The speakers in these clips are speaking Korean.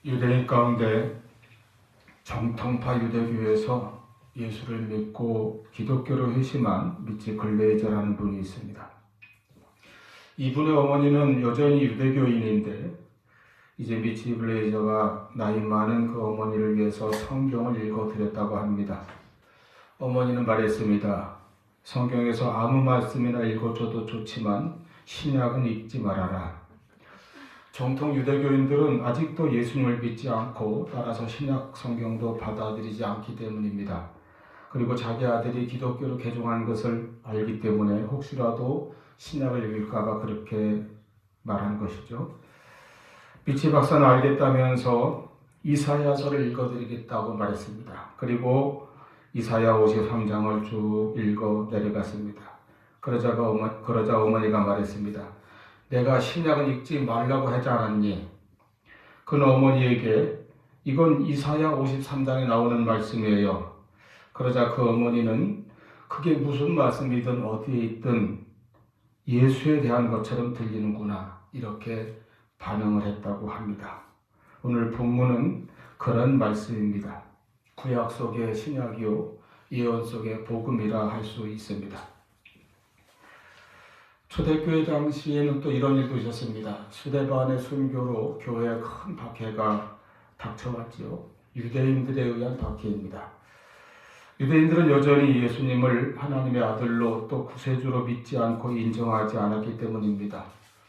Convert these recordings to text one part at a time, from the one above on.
유대인 가운데 정통파 유대교에서 예수를 믿고 기독교로 회심한 미치 글레이저라는 분이 있습니다. 이분의 어머니는 여전히 유대교인인데 이제 미치 글레이저가 나이 많은 그 어머니를 위해서 성경을 읽어드렸다고 합니다. 어머니는 말했습니다. 성경에서 아무 말씀이나 읽어줘도 좋지만 신약은 읽지 말아라. 정통 유대교인들은 아직도 예수님을 믿지 않고 따라서 신약 성경도 받아들이지 않기 때문입니다. 그리고 자기 아들이 기독교로 개종한 것을 알기 때문에 혹시라도 신약을 읽을까봐 그렇게 말한 것이죠. 미치 박사는 알겠다면서 이사야서를 읽어드리겠다고 말했습니다. 그리고 이사야 53장을 쭉 읽어 내려갔습니다. 그러자 어머니가 말했습니다. 내가 신약은 읽지 말라고 하지 않았니? 그는 어머니에게 이건 이사야 53장에 나오는 말씀이에요. 그러자 그 어머니는 그게 무슨 말씀이든 어디에 있든 예수에 대한 것처럼 들리는구나 이렇게 반응을 했다고 합니다. 오늘 본문은 그런 말씀입니다. 구약 속의 신약이요 예언 속의 복음이라 할 수 있습니다. 초대교회 당시에는 또 이런 일도 있었습니다. 수데반의 순교로 교회에 큰 박해가 닥쳐왔지요. 유대인들에 의한 박해입니다. 유대인들은 여전히 예수님을 하나님의 아들로 또 구세주로 믿지 않고 인정하지 않았기 때문입니다.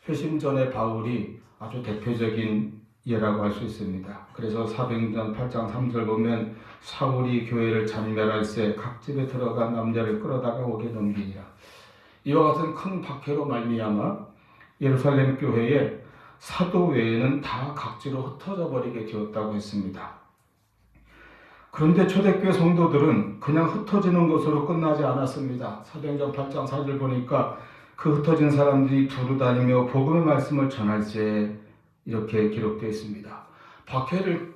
회심 전에 바울이 아주 대표적인 예라고 할 수 있습니다. 그래서 사도행전 8장 3절 보면 사울이 교회를 잔멸할 새 각 집에 들어가 남자를 끌어다가 옥에 넘기니라. 이와 같은 큰 박해로 말미암아 예루살렘 교회에 사도 외에는 다 각지로 흩어져 버리게 되었다고 했습니다. 그런데 초대교회 성도들은 그냥 흩어지는 것으로 끝나지 않았습니다. 사도행전 8장 4절 보니까 그 흩어진 사람들이 두루 다니며 복음의 말씀을 전할세 이렇게 기록되어 있습니다. 박해를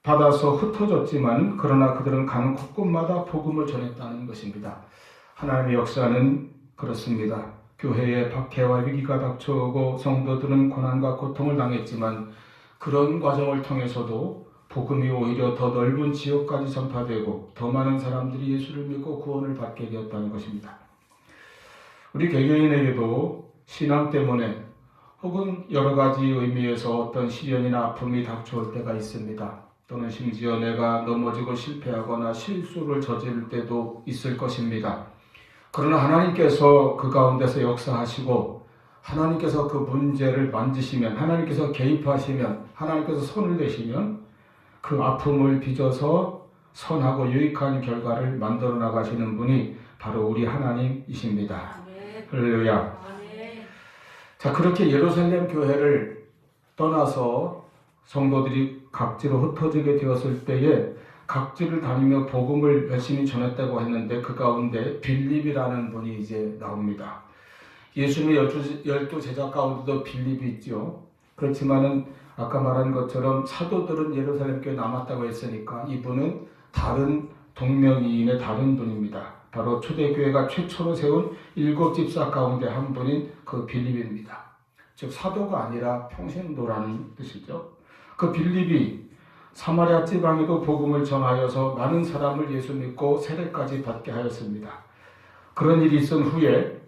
받아서 흩어졌지만 그러나 그들은 가는 곳곳마다 복음을 전했다는 것입니다. 하나님의 역사는 그렇습니다. 교회에 박해와 위기가 닥쳐오고 성도들은 고난과 고통을 당했지만 그런 과정을 통해서도 복음이 오히려 더 넓은 지역까지 전파되고 더 많은 사람들이 예수를 믿고 구원을 받게 되었다는 것입니다. 우리 개개인에게도 신앙 때문에 혹은 여러 가지 의미에서 어떤 시련이나 아픔이 닥쳐올 때가 있습니다. 또는 심지어 내가 넘어지고 실패하거나 실수를 저지를 때도 있을 것입니다. 그러나 하나님께서 그 가운데서 역사하시고 하나님께서 그 문제를 만지시면 하나님께서 개입하시면 하나님께서 손을 대시면 그 아픔을 빚어서 선하고 유익한 결과를 만들어 나가시는 분이 바로 우리 하나님이십니다. 할렐루야. 자, 그렇게 예루살렘 교회를 떠나서 성도들이 각지로 흩어지게 되었을 때에 각지를 다니며 복음을 열심히 전했다고 했는데 그 가운데 빌립이라는 분이 이제 나옵니다. 예수님의 12 제자 가운데도 빌립이 있죠. 그렇지만은 아까 말한 것처럼 사도들은 예루살렘 교회에 남았다고 했으니까 이분은 다른 동명이인의 다른 분입니다. 바로 초대교회가 최초로 세운 7집사 가운데 한 분인 그 빌립입니다. 즉 사도가 아니라 평신도라는 뜻이죠. 그 빌립이 사마리아 지방에도 복음을 전하여서 많은 사람을 예수 믿고 세례까지 받게 하였습니다. 그런 일이 있은 후에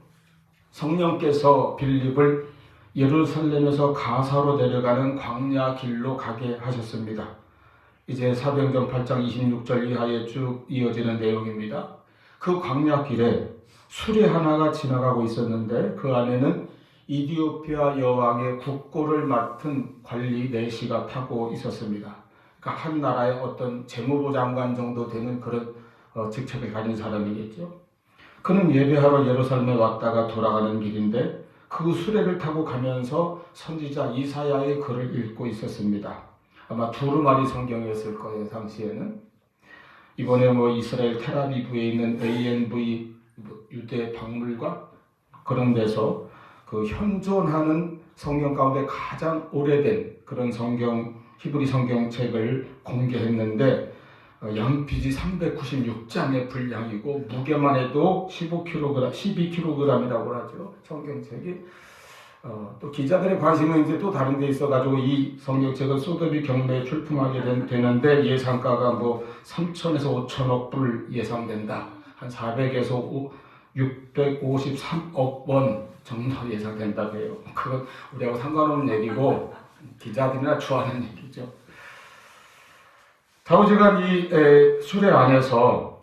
성령께서 빌립을 예루살렘에서 가사로 내려가는 광야 길로 가게 하셨습니다. 이제 사도행전 8장 26절 이하에 쭉 이어지는 내용입니다. 그 광야 길에 수레 하나가 지나가고 있었는데 그 안에는 이디오피아 여왕의 국고를 맡은 관리 4시가 타고 있었습니다. 그러니까 한 나라의 어떤 재무부 장관 정도 되는 그런 직책을 가진 사람이겠죠. 그는 예배하러 예루살렘에 왔다가 돌아가는 길인데 그 수레를 타고 가면서 선지자 이사야의 글을 읽고 있었습니다. 아마 두루마리 성경이었을 거예요, 당시에는. 이번에 이스라엘 텔아비브에 있는 ANV 유대 박물관 그런 데서 그 현존하는 성경 가운데 가장 오래된 그런 히브리 성경책을 공개했는데 양피지 396장의 분량이고 무게만 해도 12kg이라고 하죠. 성경책이 또 기자들의 관심은 이제 또 다른 데 있어가지고 이 성경책은 소더비 경매에 출품하게 되는데 예상가가 뭐 3천에서 5천억 불 예상된다. 한 400에서 653억 원 정도 예상된다고 해요. 그건 우리하고 상관없는 얘기고 기자들이나 좋아하는 얘기죠. 좌우지간 이 수레 안에서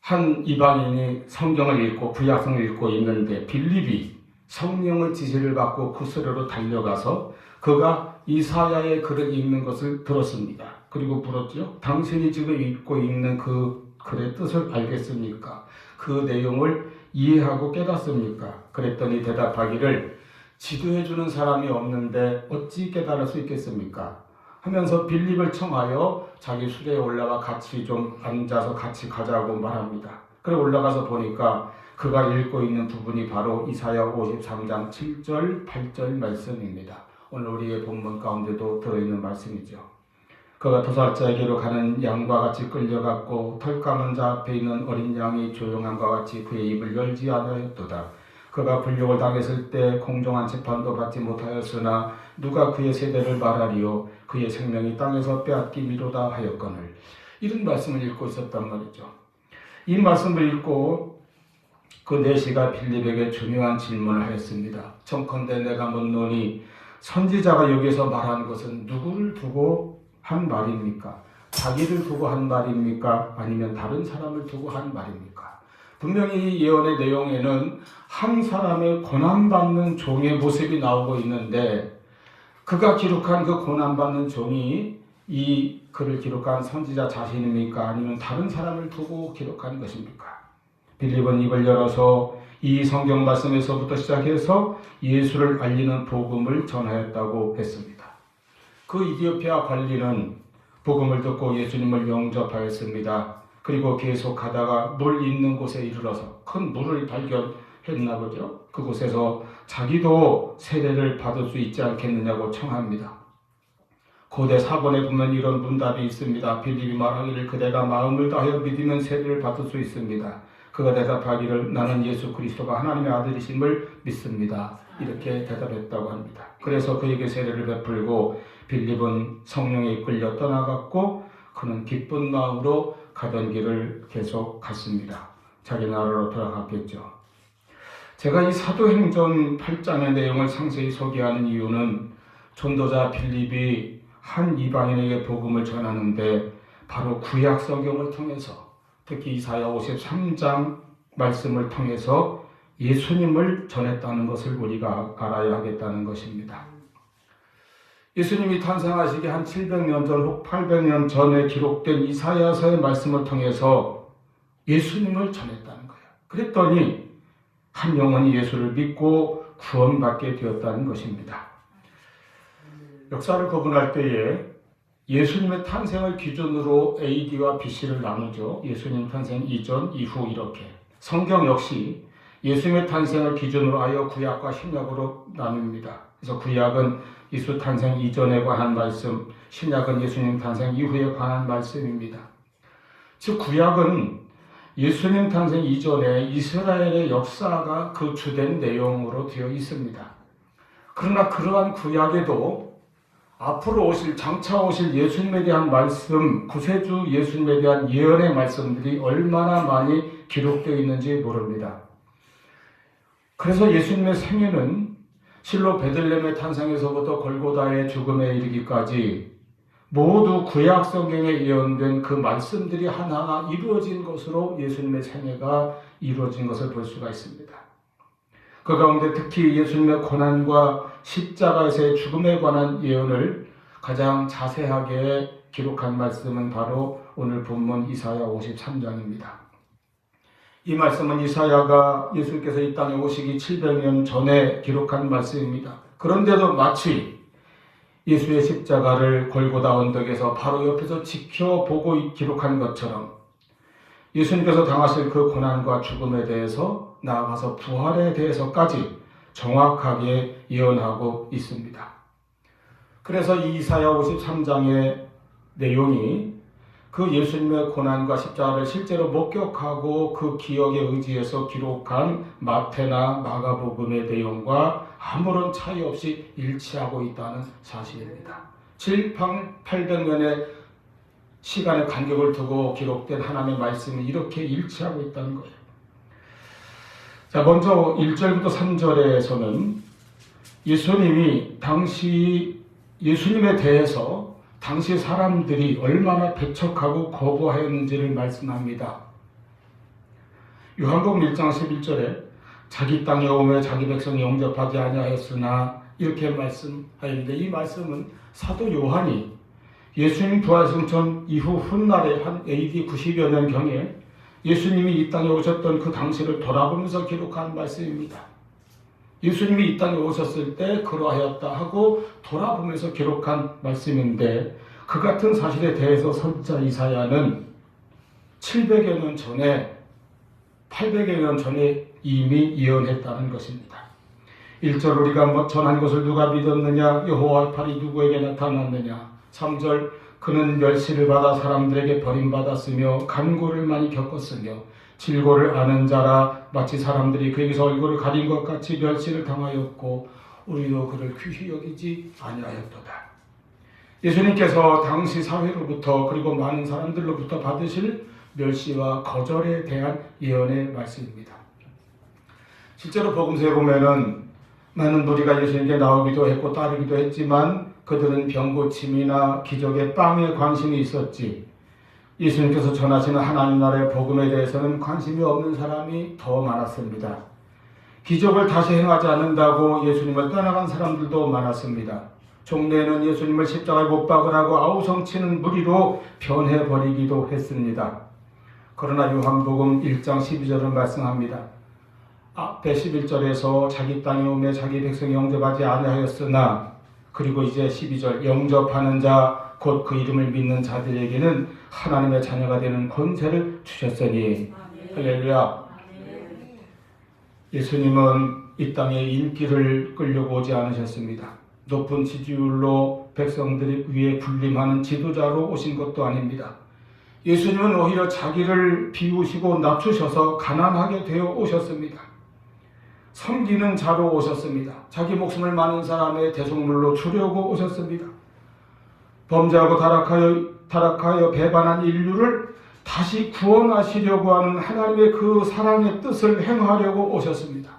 한 이방인이 성경을 읽고 구약성을 읽고 있는데 빌립이 성령의 지시를 받고 그 수레로 달려가서 그가 이사야의 글을 읽는 것을 들었습니다. 그리고 물었죠. 당신이 지금 읽고 있는 그 글의 뜻을 알겠습니까? 그 내용을 이해하고 깨닫습니까? 그랬더니 대답하기를 지도해주는 사람이 없는데 어찌 깨달을 수 있겠습니까? 하면서 빌립을 청하여 자기 수레에 올라가 같이 좀 앉아서 같이 가자고 말합니다. 그래 올라가서 보니까 그가 읽고 있는 부분이 바로 이사야 53장 7절, 8절 말씀입니다. 오늘 우리의 본문 가운데도 들어있는 말씀이죠. 그가 도살자에게로 가는 양과 같이 끌려갔고 털 감은 자 앞에 있는 어린 양이 조용함과 같이 그의 입을 열지 않았도다. 그가 불욕을 당했을 때 공정한 재판도 받지 못하였으나 누가 그의 세대를 말하리요 그의 생명이 땅에서 빼앗기미로다 하였거늘. 이런 말씀을 읽고 있었단 말이죠. 이 말씀을 읽고 그 내시가 빌립에게 중요한 질문을 하였습니다. 청컨대 내가 묻노니 선지자가 여기서 말한 것은 누구를 두고 한 말입니까? 자기를 두고 한 말입니까? 아니면 다른 사람을 두고 한 말입니까? 분명히 이 예언의 내용에는 한 사람의 고난받는 종의 모습이 나오고 있는데 그가 기록한 그 고난받는 종이 이 글을 기록한 선지자 자신입니까? 아니면 다른 사람을 두고 기록한 것입니까? 빌립은 입을 열어서 이 성경 말씀에서부터 시작해서 예수를 알리는 복음을 전하였다고 했습니다. 그 이디오피아 관리는 복음을 듣고 예수님을 영접하였습니다. 그리고 계속 가다가 물 있는 곳에 이르러서 큰 물을 발견했나 보죠. 그곳에서 자기도 세례를 받을 수 있지 않겠느냐고 청합니다. 고대 사본에 보면 이런 문답이 있습니다. 빌립이 말하기를 그대가 마음을 다하여 믿으면 세례를 받을 수 있습니다. 그가 대답하기를 나는 예수 그리스도가 하나님의 아들이심을 믿습니다. 이렇게 대답했다고 합니다. 그래서 그에게 세례를 베풀고 빌립은 성령에 이끌려 떠나갔고 그는 기쁜 마음으로 가던 길을 계속 갔습니다. 자기 나라로 돌아갔겠죠. 제가 이 사도행전 8장의 내용을 상세히 소개하는 이유는 전도자 빌립이 한 이방인에게 복음을 전하는데 바로 구약 성경을 통해서 특히 이사야 53장 말씀을 통해서 예수님을 전했다는 것을 우리가 알아야 하겠다는 것입니다. 예수님이 탄생하시기 한 700년 전 혹 800년 전에 기록된 이사야서의 말씀을 통해서 예수님을 전했다는 거예요. 그랬더니 한 영혼이 예수를 믿고 구원받게 되었다는 것입니다. 역사를 구분할 때에 예수님의 탄생을 기준으로 AD와 BC를 나누죠. 예수님 탄생 이전, 이후 이렇게. 성경 역시 예수님의 탄생을 기준으로 하여 구약과 신약으로 나눕니다. 그래서 구약은 예수 탄생 이전에 관한 말씀, 신약은 예수님 탄생 이후에 관한 말씀입니다. 즉 구약은 예수님 탄생 이전에 이스라엘의 역사가 그 주된 내용으로 되어 있습니다. 그러나 그러한 구약에도 앞으로 오실, 장차 오실 예수님에 대한 말씀, 구세주 예수님에 대한 예언의 말씀들이 얼마나 많이 기록되어 있는지 모릅니다. 그래서 예수님의 생애는 실로 베들레헴의 탄생에서부터 골고다의 죽음에 이르기까지 모두 구약 성경에 예언된 그 말씀들이 하나하나 이루어진 것으로 예수님의 생애가 이루어진 것을 볼 수가 있습니다. 그 가운데 특히 예수님의 고난과 십자가에서의 죽음에 관한 예언을 가장 자세하게 기록한 말씀은 바로 오늘 본문 이사야 53장입니다. 이 말씀은 이사야가 예수께서 이 땅에 오시기 700년 전에 기록한 말씀입니다. 그런데도 마치 예수의 십자가를 골고다 언덕에서 바로 옆에서 지켜보고 기록한 것처럼 예수님께서 당하실 그 고난과 죽음에 대해서 나아가서 부활에 대해서까지 정확하게 예언하고 있습니다. 그래서 이 이사야 53장의 내용이 그 예수님의 고난과 십자가를 실제로 목격하고 그 기억에 의지해서 기록한 마태나 마가복음의 내용과 아무런 차이 없이 일치하고 있다는 사실입니다. 800년의 시간의 간격을 두고 기록된 하나님의 말씀이 이렇게 일치하고 있다는 거예요. 자, 먼저 1절부터 3절에서는 예수님에 대해서 당시 사람들이 얼마나 배척하고 거부하였는지를 말씀합니다. 요한복음 1장 11절에 자기 땅에 오매 자기 백성이 영접하지 아니하였으나 이렇게 말씀하였는데, 이 말씀은 사도 요한이 예수님 부활승천 이후 훗날에 한 AD 90여 년경에 예수님이 이 땅에 오셨던 그 당시를 돌아보면서 기록한 말씀입니다. 예수님이 이 땅에 오셨을 때 그러하였다 하고 돌아보면서 기록한 말씀인데, 그 같은 사실에 대해서 선지자 이사야는 700여 년 전에 800여 년 전에 이미 예언했다는 것입니다. 1절 우리가 전한 것을 누가 믿었느냐, 여호와의 팔이 누구에게 나타났느냐. 3절 그는 멸시를 받아 사람들에게 버림받았으며 간고를 많이 겪었으며 질고를 아는 자라 마치 사람들이 그에게서 얼굴을 가린 것 같이 멸시를 당하였고 우리도 그를 귀히 여기지 아니하였도다. 예수님께서 당시 사회로부터 그리고 많은 사람들로부터 받으실 멸시와 거절에 대한 예언의 말씀입니다. 실제로 복음서에 보면은 많은 무리가 예수님께 나오기도 했고 따르기도 했지만 그들은 병고침이나 기적의 빵에 관심이 있었지, 예수님께서 전하시는 하나님 나라의 복음에 대해서는 관심이 없는 사람이 더 많았습니다. 기적을 다시 행하지 않는다고 예수님을 떠나간 사람들도 많았습니다. 종래에는 예수님을 십자가에 못 박으라고 아우성치는 무리로 변해버리기도 했습니다. 그러나 요한복음 1장 12절은 말씀합니다. 앞에 11절에서 자기 땅에 오매 자기 백성이 영접하지 아니하였으나, 그리고 이제 12절 영접하는 자 곧 그 이름을 믿는 자들에게는 하나님의 자녀가 되는 권세를 주셨으니. 할렐루야. 예수님은 이 땅에 인기를 끌려고 오지 않으셨습니다. 높은 지지율로 백성들이 위에 군림하는 지도자로 오신 것도 아닙니다. 예수님은 오히려 자기를 비우시고 낮추셔서 가난하게 되어 오셨습니다. 섬기는 자로 오셨습니다. 자기 목숨을 많은 사람의 대속물로 주려고 오셨습니다. 범죄하고 타락하여 배반한 인류를 다시 구원하시려고 하는 하나님의 그 사랑의 뜻을 행하려고 오셨습니다.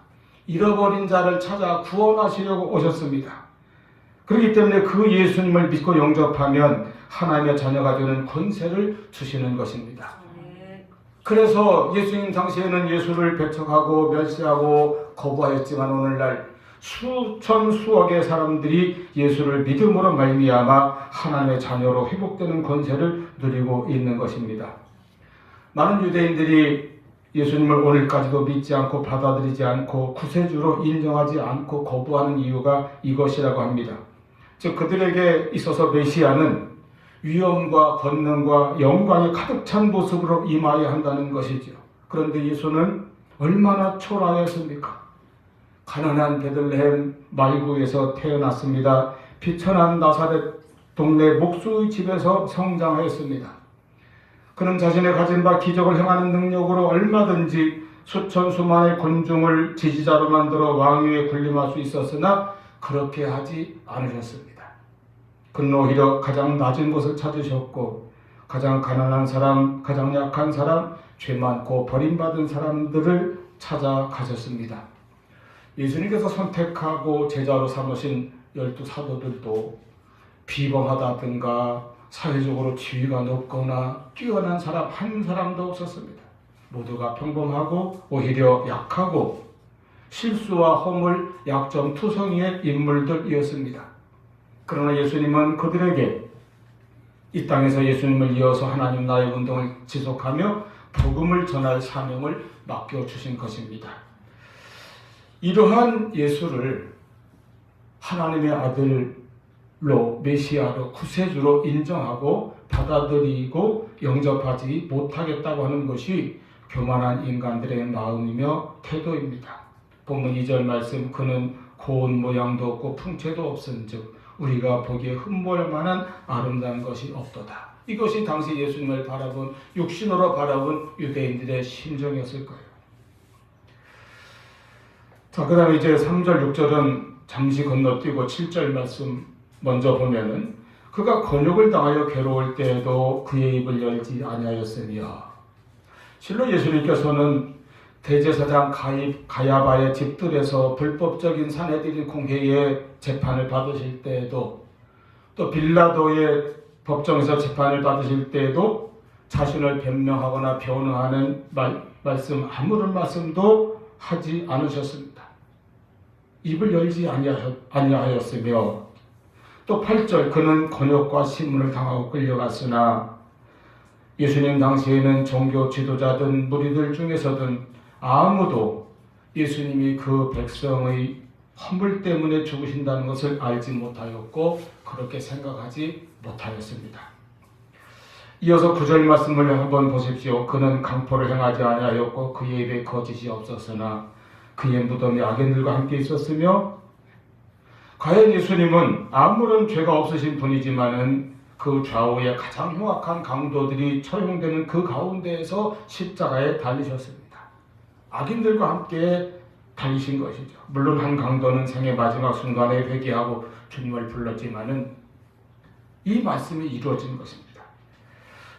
잃어버린 자를 찾아 구원하시려고 오셨습니다. 그렇기 때문에 그 예수님을 믿고 영접하면 하나님의 자녀가 되는 권세를 주시는 것입니다. 그래서 예수님 당시에는 예수를 배척하고 멸시하고 거부하였지만 오늘날 수천 수억의 사람들이 예수를 믿음으로 말미암아 하나님의 자녀로 회복되는 권세를 누리고 있는 것입니다. 많은 유대인들이 예수님을 오늘까지도 믿지 않고 받아들이지 않고 구세주로 인정하지 않고 거부하는 이유가 이것이라고 합니다. 즉 그들에게 있어서 메시아는 위엄과 권능과 영광이 가득 찬 모습으로 임하여야 한다는 것이죠. 그런데 예수는 얼마나 초라했습니까? 가난한 베들레헴 말구에서 태어났습니다. 비천한 나사렛 동네 목수의 집에서 성장하였습니다. 그는 자신의 가진 바 기적을 행하는 능력으로 얼마든지 수천 수만의 군중을 지지자로 만들어 왕위에 군림할 수 있었으나 그렇게 하지 않으셨습니다. 그는 오히려 가장 낮은 곳을 찾으셨고 가장 가난한 사람, 가장 약한 사람, 죄 많고 버림받은 사람들을 찾아가셨습니다. 예수님께서 선택하고 제자로 삼으신 12 사도들도 비범하다든가 사회적으로 지위가 높거나 뛰어난 사람 한 사람도 없었습니다. 모두가 평범하고 오히려 약하고 실수와 허물, 약점 투성이의 인물들이었습니다. 그러나 예수님은 그들에게 이 땅에서 예수님을 이어서 하나님 나라의 운동을 지속하며 복음을 전할 사명을 맡겨주신 것입니다. 이러한 예수를 하나님의 아들로 메시아로 구세주로 인정하고 받아들이고 영접하지 못하겠다고 하는 것이 교만한 인간들의 마음이며 태도입니다. 본문 2절 말씀, 그는 고운 모양도 없고 풍채도 없은즉 우리가 보기에 흠모할 만한 아름다운 것이 없도다. 이것이 당시 예수님을 바라본 육신으로 바라본 유대인들의 심정이었을 거예요. 자, 그 다음에 이제 3절, 6절은 잠시 건너뛰고 7절 말씀 먼저 보면은 그가 곤욕을 당하여 괴로울 때에도 그의 입을 열지 아니하였으며, 실로 예수님께서는 대제사장 가야바의 집들에서 불법적인 사내들인 공회의 재판을 받으실 때에도, 또 빌라도의 법정에서 재판을 받으실 때에도 자신을 변명하거나 변호하는 말씀, 아무런 말씀도 하지 않으셨습니다. 입을 열지 아니하였으며, 또 8절, 그는 곤욕과 신문을 당하고 끌려갔으나 예수님 당시에는 종교 지도자든 무리들 중에서든 아무도 예수님이 그 백성의 허물 때문에 죽으신다는 것을 알지 못하였고 그렇게 생각하지 못하였습니다. 이어서 9절 말씀을 한번 보십시오. 그는 강포를 행하지 아니하였고 그의 입에 거짓이 없었으나 그의 무덤에 악인들과 함께 있었으며, 과연 예수님은 아무런 죄가 없으신 분이지만은 그 좌우에 가장 흉악한 강도들이 처형되는 그 가운데에서 십자가에 달리셨습니다. 악인들과 함께 달리신 것이죠. 물론 한 강도는 생의 마지막 순간에 회개하고 주님을 불렀지만은 이 말씀이 이루어진 것입니다.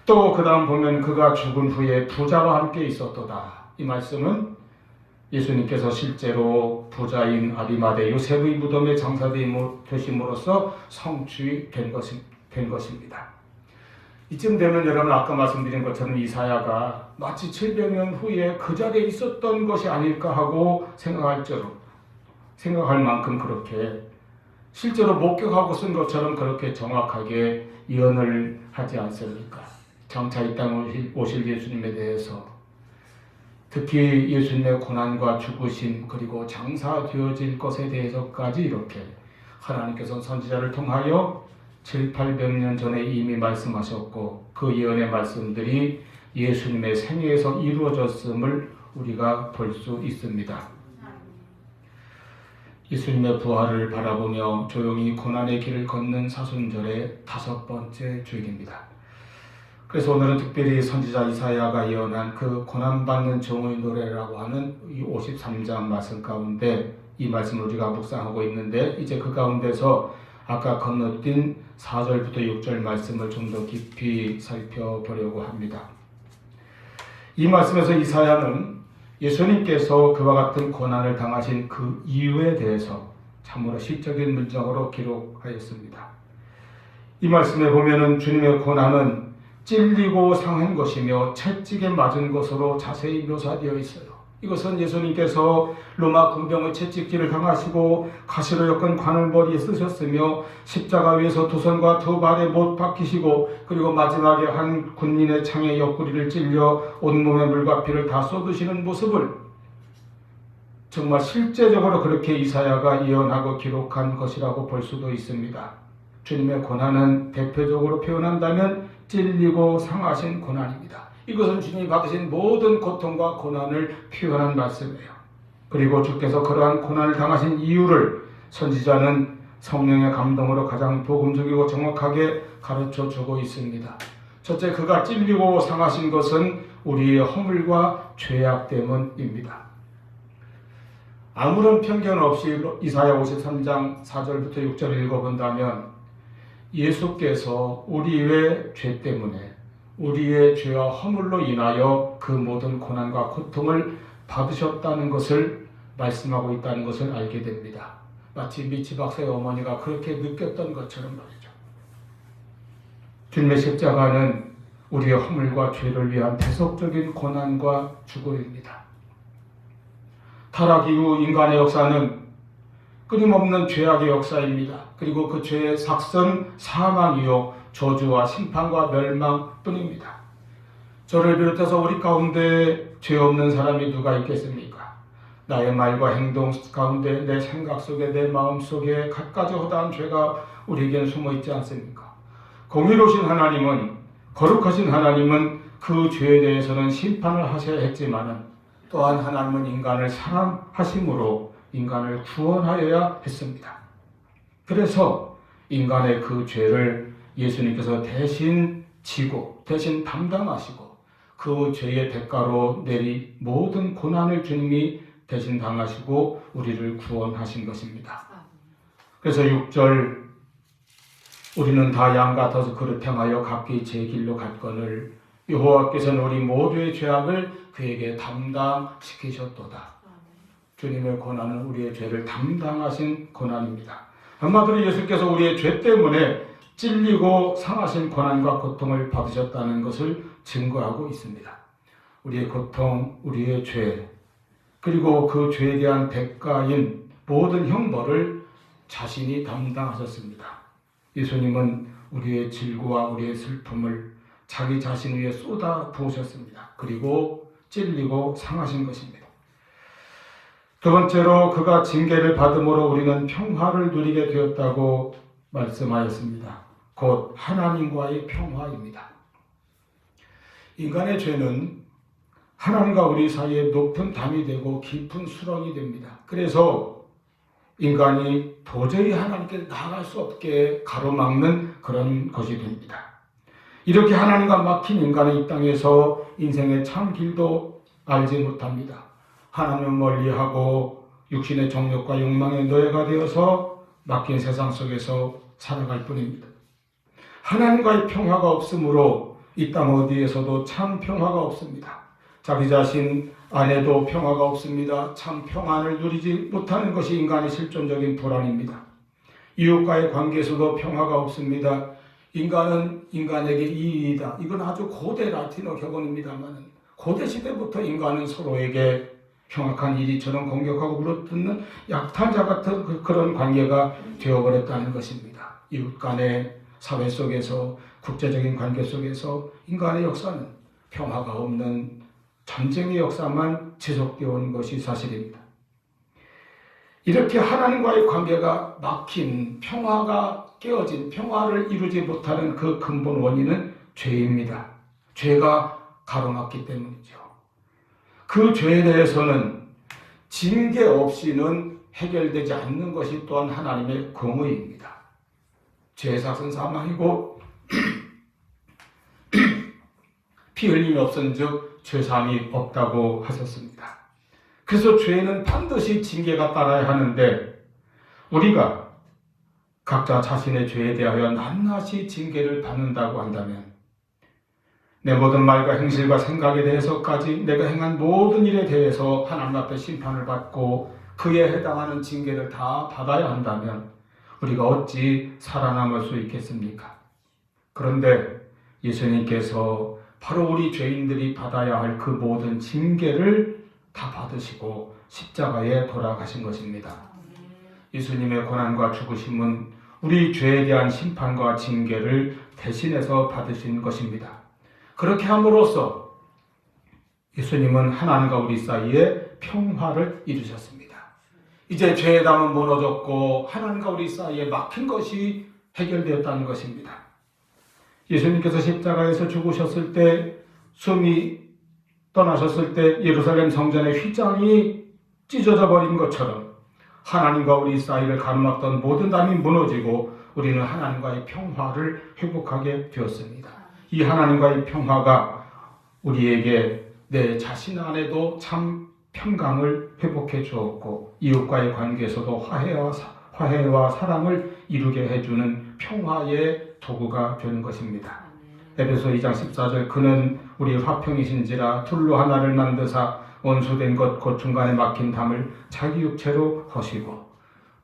또 그 다음 보면 그가 죽은 후에 부자와 함께 있었도다. 이 말씀은 예수님께서 실제로 부자인 아리마대 요셉의 무덤에 장사되심으로써 성취된 것입니다. 이쯤 되면 여러분 아까 말씀드린 것처럼 이사야가 마치 700년 후에 그 자리에 있었던 것이 아닐까 하고 생각할 만큼 그렇게 실제로 목격하고 쓴 것처럼 그렇게 정확하게 예언을 하지 않습니까? 장차 이 땅에 오실 예수님에 대해서, 특히 예수님의 고난과 죽으심 그리고 장사되어질 것에 대해서까지 이렇게 하나님께서 선지자를 통하여 700~800년 전에 이미 말씀하셨고 그 예언의 말씀들이 예수님의 생애에서 이루어졌음을 우리가 볼 수 있습니다. 예수님의 부활을 바라보며 조용히 고난의 길을 걷는 사순절의 5번째 주일입니다. 그래서 오늘은 특별히 선지자 이사야가 예언한 그 고난받는 종의 노래라고 하는 이 53장 말씀 가운데 이 말씀을 우리가 묵상하고 있는데, 이제 그 가운데서 아까 건너뛴 4절부터 6절 말씀을 좀 더 깊이 살펴보려고 합니다. 이 말씀에서 이사야는 예수님께서 그와 같은 고난을 당하신 그 이유에 대해서 참으로 시적인 문장으로 기록하였습니다. 이 말씀에 보면은 주님의 고난은 찔리고 상한 것이며 채찍에 맞은 것으로 자세히 묘사되어 있어요. 이것은 예수님께서 로마 군병의 채찍질을 당하시고 가시로 엮은 관을머리에 쓰셨으며 십자가 위에서 두 손과 두 발에 못 박히시고 그리고 마지막에 한 군인의 창에 옆구리를 찔려 온몸에 물과 피를 다 쏟으시는 모습을 정말 실제적으로 그렇게 이사야가 예언하고 기록한 것이라고 볼 수도 있습니다. 주님의 고난은 대표적으로 표현한다면 찔리고 상하신 고난입니다. 이것은 주님이 받으신 모든 고통과 고난을 표현한 말씀이에요. 그리고 주께서 그러한 고난을 당하신 이유를 선지자는 성령의 감동으로 가장 복음적이고 정확하게 가르쳐주고 있습니다. 첫째, 그가 찔리고 상하신 것은 우리의 허물과 죄악 때문입니다. 아무런 편견 없이 이사야 53장 4절부터 6절을 읽어본다면 예수께서 우리의 죄 때문에 우리의 죄와 허물로 인하여 그 모든 고난과 고통을 받으셨다는 것을 말씀하고 있다는 것을 알게 됩니다. 마치 미치 박사의 어머니가 그렇게 느꼈던 것처럼 말이죠. 주님의 십자가는 우리의 허물과 죄를 위한 대속적인 고난과 죽음입니다. 타락 이후 인간의 역사는 끊임없는 죄악의 역사입니다. 그리고 그 죄의 삭선 사망이요 저주와 심판과 멸망뿐입니다. 저를 비롯해서 우리 가운데 죄 없는 사람이 누가 있겠습니까? 나의 말과 행동 가운데 내 생각 속에 내 마음 속에 갖가지 허다한 죄가 우리에겐 숨어 있지 않습니까? 공의로우신 하나님은, 거룩하신 하나님은 그 죄에 대해서는 심판을 하셔야 했지만은 또한 하나님은 인간을 사랑하심으로 인간을 구원하여야 했습니다. 그래서 인간의 그 죄를 예수님께서 대신 지고 대신 담당하시고 그 죄의 대가로 내리 모든 고난을 주님이 대신 당하시고 우리를 구원하신 것입니다. 그래서 6절 우리는 다 양 같아서 그릇 행하여 각기 제 길로 갔거늘 여호와께서는 우리 모두의 죄악을 그에게 담당시키셨도다. 주님의 고난은 우리의 죄를 담당하신 고난입니다. 한마디로 예수께서 우리의 죄 때문에 찔리고 상하신 고난과 고통을 받으셨다는 것을 증거하고 있습니다. 우리의 고통, 우리의 죄, 그리고 그 죄에 대한 대가인 모든 형벌을 자신이 담당하셨습니다. 예수님은 우리의 질고와 우리의 슬픔을 자기 자신 위에 쏟아 부으셨습니다. 그리고 찔리고 상하신 것입니다. 두 번째로 그가 징계를 받음으로 우리는 평화를 누리게 되었다고 말씀하였습니다. 곧 하나님과의 평화입니다. 인간의 죄는 하나님과 우리 사이에 높은 담이 되고 깊은 수렁이 됩니다. 그래서 인간이 도저히 하나님께 나아갈 수 없게 가로막는 그런 것이 됩니다. 이렇게 하나님과 막힌 인간은 이 땅에서 인생의 참 길도 알지 못합니다. 하나님을 멀리하고 육신의 정욕과 욕망의 노예가 되어서 막힌 세상 속에서 살아갈 뿐입니다. 하나님과의 평화가 없으므로 이 땅 어디에서도 참 평화가 없습니다. 자기 자신 안에도 평화가 없습니다. 참 평안을 누리지 못하는 것이 인간의 실존적인 불안입니다. 이웃과의 관계에서도 평화가 없습니다. 인간은 인간에게 이이다. 이건 아주 고대 라틴어 격언입니다만 고대 시대부터 인간은 서로에게 흉악한 이리처럼 공격하고 물어뜯는 약탈자 같은 그런 관계가 되어버렸다는 것입니다. 이웃 간의 사회 속에서 국제적인 관계 속에서 인간의 역사는 평화가 없는 전쟁의 역사만 지속되어 온 것이 사실입니다. 이렇게 하나님과의 관계가 막힌 평화가 깨어진 평화를 이루지 못하는 그 근본 원인은 죄입니다. 죄가 가로막기 때문이죠. 그 죄에 대해서는 징계 없이는 해결되지 않는 것이 또한 하나님의 공의입니다. 죄의 삭은 사망이고 피 흘림이 없은즉 죄사함이 없다고 하셨습니다. 그래서 죄는 반드시 징계가 따라야 하는데 우리가 각자 자신의 죄에 대하여 낱낱이 징계를 받는다고 한다면 내 모든 말과 행실과 생각에 대해서까지 내가 행한 모든 일에 대해서 하나님 앞에 심판을 받고 그에 해당하는 징계를 다 받아야 한다면 우리가 어찌 살아남을 수 있겠습니까? 그런데 예수님께서 바로 우리 죄인들이 받아야 할 그 모든 징계를 다 받으시고 십자가에 돌아가신 것입니다. 예수님의 고난과 죽으심은 우리 죄에 대한 심판과 징계를 대신해서 받으신 것입니다. 그렇게 함으로써 예수님은 하나님과 우리 사이에 평화를 이루셨습니다. 이제 죄의 담은 무너졌고 하나님과 우리 사이에 막힌 것이 해결되었다는 것입니다. 예수님께서 십자가에서 죽으셨을 때 숨이 떠나셨을 때 예루살렘 성전의 휘장이 찢어져 버린 것처럼 하나님과 우리 사이를 가로막던 모든 담이 무너지고 우리는 하나님과의 평화를 회복하게 되었습니다. 이 하나님과의 평화가 우리에게 내 자신 안에도 참 평강을 회복해 주었고 이웃과의 관계에서도 화해와 사랑을 이루게 해주는 평화의 도구가 되는 것입니다. 에베소 2장 14절 그는 우리 화평이신지라 둘로 하나를 만드사 원수된 것 곧 중간에 막힌 담을 자기 육체로 허시고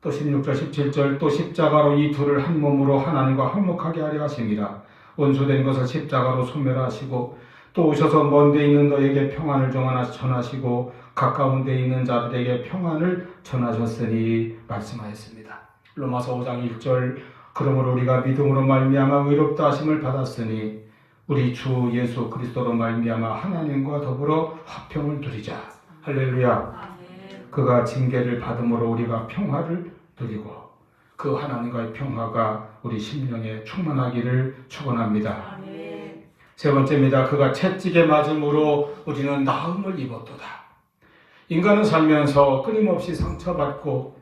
또 16절 17절 또 십자가로 이 둘을 한 몸으로 하나님과 화목하게 하려 하심이라 원수된 것을 십자가로 소멸하시고 또 오셔서 먼 데 있는 너에게 평안을 전하시고 가까운 데 있는 자들에게 평안을 전하셨으니 말씀하였습니다. 로마서 5장 1절 그러므로 우리가 믿음으로 말미암아 의롭다 하심을 받았으니 우리 주 예수 그리스도로 말미암아 하나님과 더불어 화평을 누리자. 할렐루야. 그가 징계를 받음으로 우리가 평화를 누리고 그 하나님과의 평화가 우리 심령에 충만하기를 축원합니다. 세 번째입니다. 그가 채찍에 맞음으로 우리는 나음을 입었도다. 인간은 살면서 끊임없이 상처받고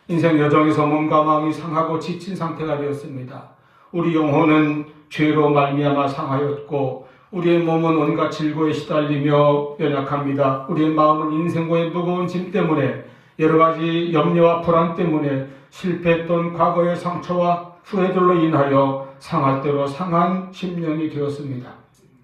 인생 여정에서 몸과 마음이 상하고 지친 상태가 되었습니다. 우리 영혼은 죄로 말미암아 상하였고 우리의 몸은 온갖 질고에 시달리며 연약합니다. 우리의 마음은 인생고의 무거운 짐 때문에 여러 가지 염려와 불안 때문에 실패했던 과거의 상처와 후회들로 인하여 상할 대로 상한 10년이 되었습니다.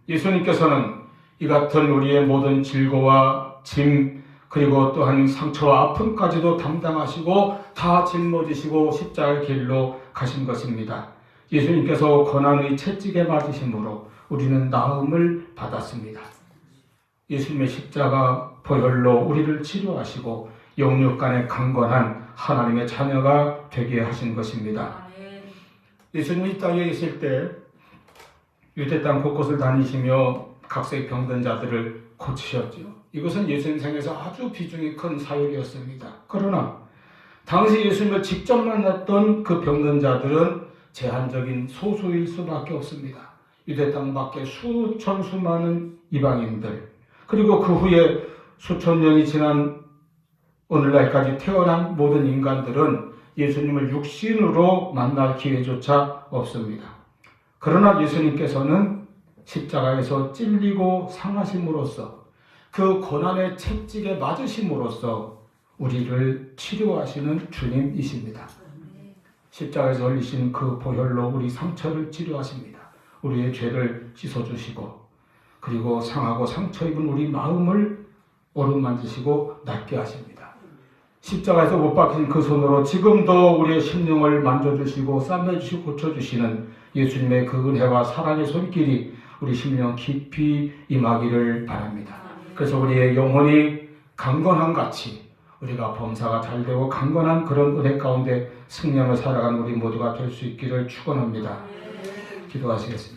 예수님께서는 이 같은 우리의 모든 질고와 짐 그리고 또한 상처와 아픔까지도 담당하시고 다 짊어지시고 십자가의 길로 가신 것입니다. 예수님께서 고난의 채찍에 맞으심으로 우리는 나음을 받았습니다. 예수님의 십자가 보혈로 우리를 치료하시고 영육간에 강건한 하나님의 자녀가 되게 하신 것입니다. 예수님이 이 땅에 계실 때 유대 땅 곳곳을 다니시며 각색 병든 자들을 고치셨죠. 이것은 예수님 생에서 아주 비중이 큰 사역이었습니다. 그러나 당시 예수님을 직접 만났던 그 병든 자들은 제한적인 소수일 수밖에 없습니다. 유대 땅 밖에 수천 수많은 이방인들 그리고 그 후에 수천 년이 지난 오늘날까지 태어난 모든 인간들은 예수님을 육신으로 만날 기회조차 없습니다. 그러나 예수님께서는 십자가에서 찔리고 상하심으로써 그 고난의 채찍에 맞으심으로써 우리를 치료하시는 주님이십니다. 십자가에서 흘리신 그 보혈로 우리 상처를 치료하십니다. 우리의 죄를 씻어주시고 그리고 상하고 상처 입은 우리 마음을 어루만지시고 낫게 하십니다. 십자가에서 못 박힌 그 손으로 지금도 우리의 심령을 만져주시고 싸매주시고 고쳐주시는 예수님의 그 은혜와 사랑의 손길이 우리 심령 깊이 임하기를 바랍니다. 그래서 우리의 영혼이 강건한 같이 우리가 범사가 잘되고 강건한 그런 은혜 가운데 승리하며 살아가는 우리 모두가 될 수 있기를 축원합니다. 기도하시겠습니다.